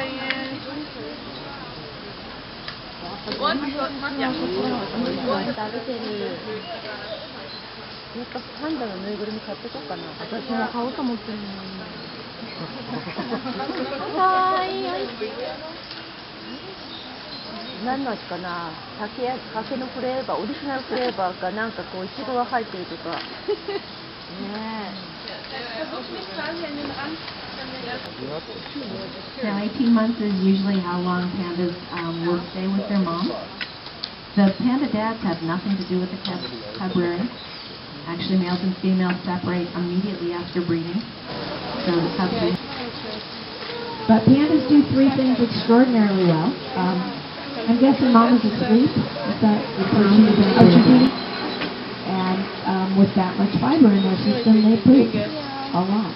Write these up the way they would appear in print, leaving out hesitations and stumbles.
やっぱパンダのぬいぐるみ買ってこうかな。私も買おうと思ってるのに。かわいい。何の味かな。酒のフレーバー、オリジナルフレーバーかなんかこうイチゴが入ってるとか。ねえ。Now, 18 months is usually how long pandas will stay with their mom. The panda dads have nothing to do with the cub rearing. Actually, males and females separate immediately after breeding. So the cubs do. But pandas do three things extraordinarily well. I'm guessing mom is asleep. Is that the person who's eating? And with that much fiber in their system, they poop a lot.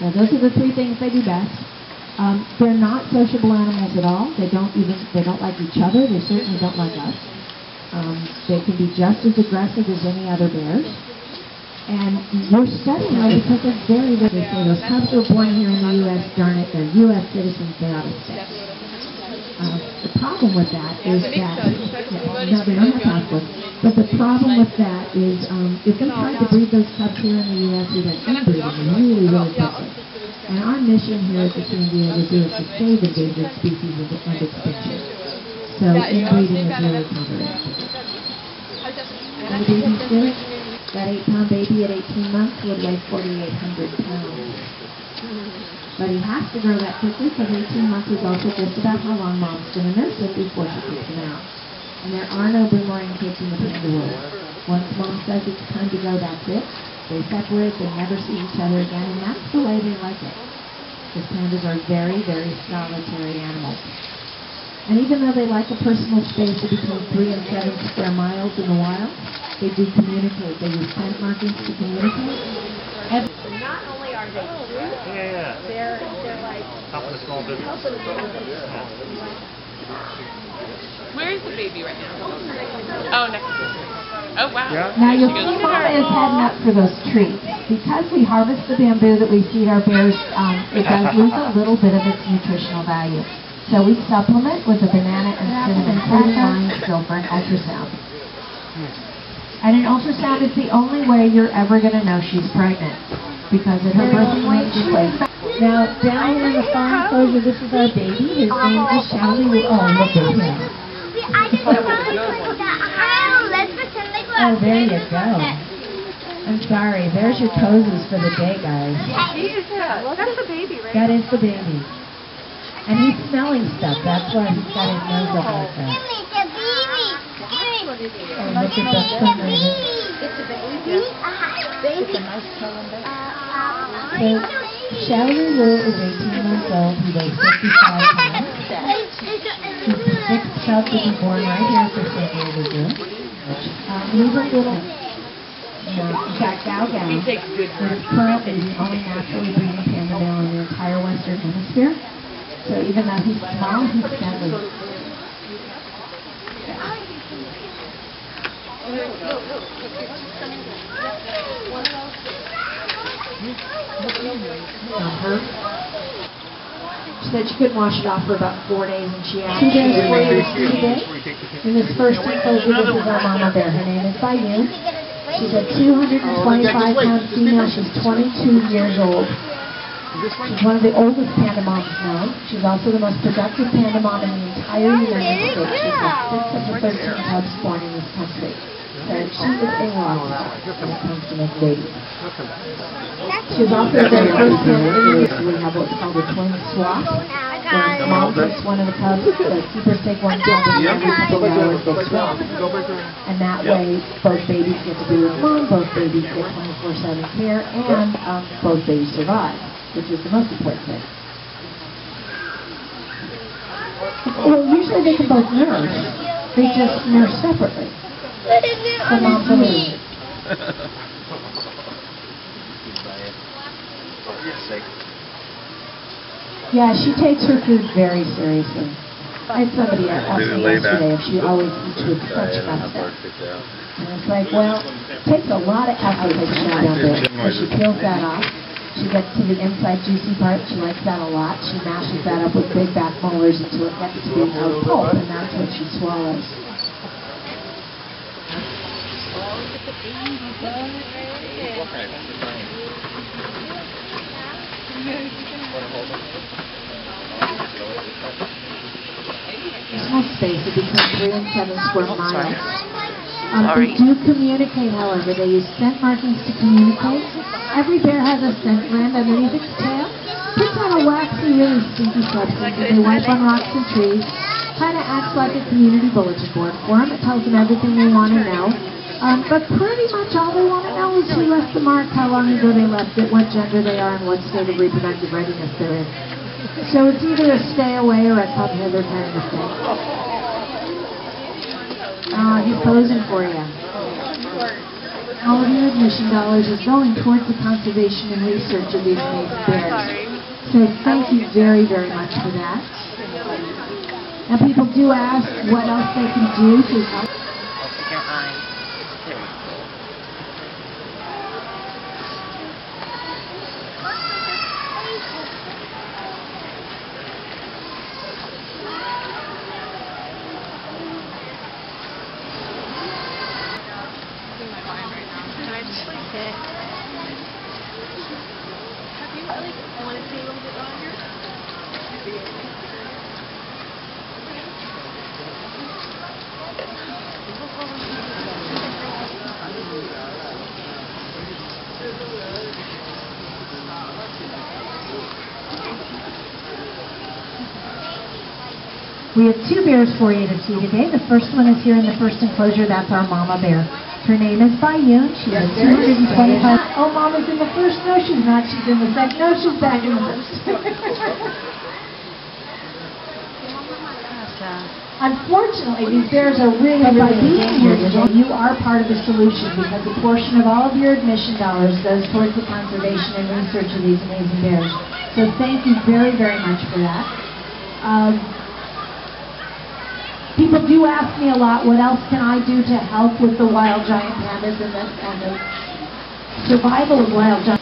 So those are the three things they do best. They're not sociable animals at all. They don't like each other. They certainly don't like us. They can be just as aggressive as any other bears. And we're studying them because they're very, very safe. Those cubs were born here in the U.S., darn it, they're U.S. citizens, they ought to stay. The problem with that is that, no, they don't have passports, but the problem with that is if we tried to breed those cubs here in the U.S., we'd have inbreeding really, really quickly. And our mission here at the San Diego Zoo is to save endangered species and extinction. So inbreeding is really counterintuitive. And the baby's good. That 8-pound baby at 18 months would weigh 4,800 pounds. But he has to grow that quickly because 18 months is also just about how long mom's going to nurse him before she kicks him out. And there are no boomerang kids in the panda world. Once mom says it's time to go, that's it. They separate, they never see each other again, and that's the way they like it. Because pandas are very, very solitary animals. And even though they like a personal space of between 3 and 7 square miles in the wild, they do communicate. They use scent markings to communicate. And not only are they they're like helping a small business. Where is the baby right now? Oh, next to her. Oh, wow. Yeah. Now you'll see Mama is heading up for those treats. Because we harvest the bamboo that we feed our bears, it does lose a little bit of its nutritional value. So we supplement with a banana and cinnamon cracker still for an ultrasound. And an ultrasound is the only way you're ever going to know she's pregnant, because at her birthing weight she's pregnant. Now, down here in the farm enclosure, this is our baby. His name is Xiao Liwu. Oh, look at him. Oh, there you go. I'm sorry. There's your poses for the day, guys. That's the baby, right? That is the baby. And he's smelling stuff. That's why he's got his nose up like that. Oh, look at that sunlight. It's a baby. It's a nice color. So, Xiao Liwu is 18 months old. He weighs 55 pounds. He's the 6th cub to be born right here for San Diego Zoo. He's a little... in fact, Gao Gao is currently the only naturally breeding panda male in the entire Western Hemisphere. So even though he's small, he's deadly. She said she couldn't wash it off for about 4 days, and she asked 2 days, 4 years, 3 days. In this first enclosure, this is our mama bear. Her name is Weaning. She's a 225-pound female. She's 22 years old. She's one of the oldest panda moms known. She's also the most productive panda mom in the entire United States. She's got 6 of the 13 cubs born in this country. So she is a rock when it comes to making babies. She's also the very first panda. We have what's called a twin swap, where the mom takes one of the cubs, the keepers take one cub, and every couple of hours they swap. And that way, both babies get to be with mom, both babies get 24/7 care, and both babies survive, which is the most important thing. Well, usually they can both nurse. They just nurse separately. So mom's a little. Yeah, she takes her food very seriously. I had somebody ask me yesterday if she always eats with such gusto. And it's like, well, it takes a lot of effort to chow down there, because she peels that off. She gets to the inside juicy part. She likes that a lot. She mashes that up with big back molars until it gets to be a pulp, and that's what she swallows. Personal space of between 3 and 7 square miles. They do communicate, however. They use scent markings to communicate. Every bear has a scent gland underneath its tail. Puts on a waxy, really stinky substance that they wipe on rocks and trees. Kind of acts like a community bulletin board for them. It tells them everything they want to know. But pretty much all they want to know is who left the mark, how long ago they left it, what gender they are, and what state of reproductive readiness they're in. So it's either a stay away or a come hither kind of thing. He's posing for you. All of your admission dollars are going towards the conservation and research of these amazing bears. So thank you very, very much for that. Now people do ask what else they can do to help. We have 2 bears for you to see today. The first one is here in the first enclosure. That's our mama bear. Her name is Bayun. She's 225. Oh, mama's in the first. No, she's not. She's in the second. No, she's back in the first. Unfortunately, these bears are really, really being here today. You are part of the solution because a portion of all of your admission dollars goes towards the conservation and research of these amazing bears. So thank you very, very much for that. People do ask me a lot, what else can I do to help with the wild giant pandas and the survival of wild giant.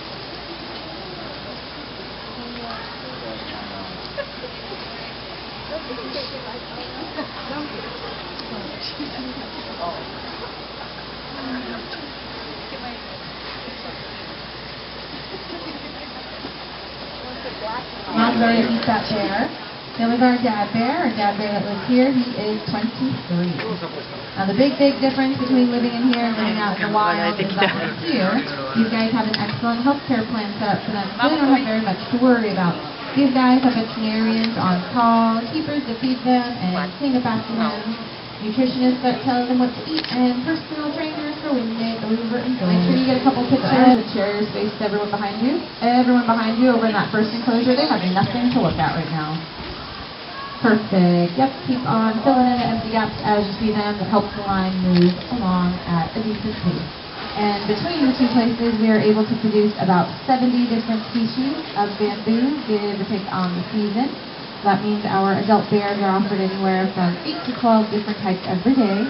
Mom's going to eat that bear. Then we've got our dad bear that lives here. He is 23. Now the big difference between living in here and living out in the wild is that here, these guys have an excellent healthcare plan set up for them, so they don't have very much to worry about. These guys have veterinarians on call, keepers that feed them and clean up after them, nutritionists that tell them what to eat, and personal trainers for when they over and go. Make sure you get a couple pictures. The chairs faced everyone behind you. Everyone behind you over in that first enclosure, they have nothing to look at right now. Perfect. Yep, keep on filling in the empty gaps as you see them. That helps the line move along at a decent pace. And between the 2 places, we are able to produce about 70 different species of bamboo, give or take on the season. That means our adult bears are offered anywhere from 8 to 12 different types every day.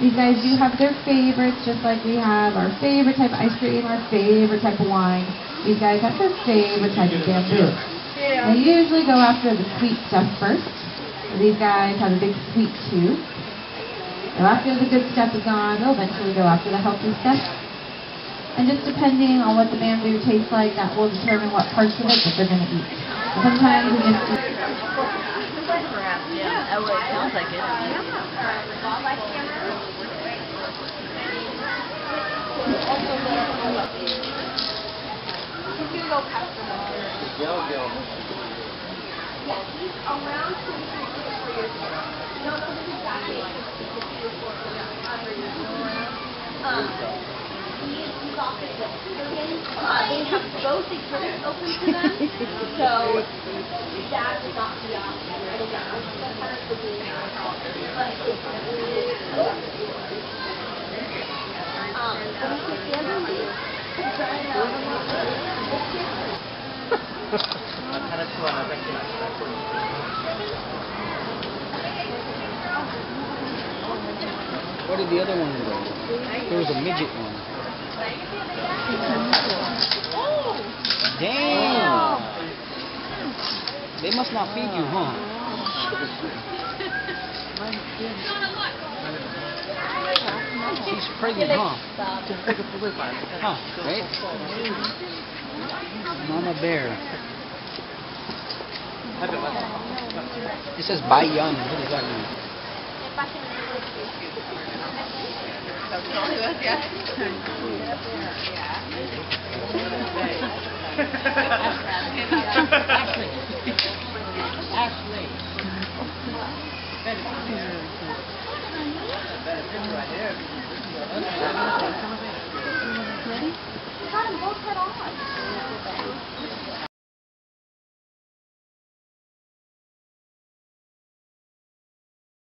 These guys do have their favorites, just like we have our favorite type of ice cream, our favorite type of wine. These guys have their favorite type of bamboo. They usually go after the sweet stuff first. These guys have a big sweet tooth. So after the good stuff is gone, they'll eventually go after the healthy stuff. And just depending on what the bamboo tastes like, that will determine what parts of it that they're going to eat. Sometimes we just eat. Yeah, well, it sounds like it. He's going to go past the water. Yeah, he's around 2 to 4 years old. No, this is exactly like 3 or 4 he's off at the they have both exhibits open to them, so Dad would not be off. What did the other one go? There was a midget one. Oh! Damn. They must not feed you, huh? She's pregnant, huh? Huh, right? Mama bear. It says by young. What does that mean?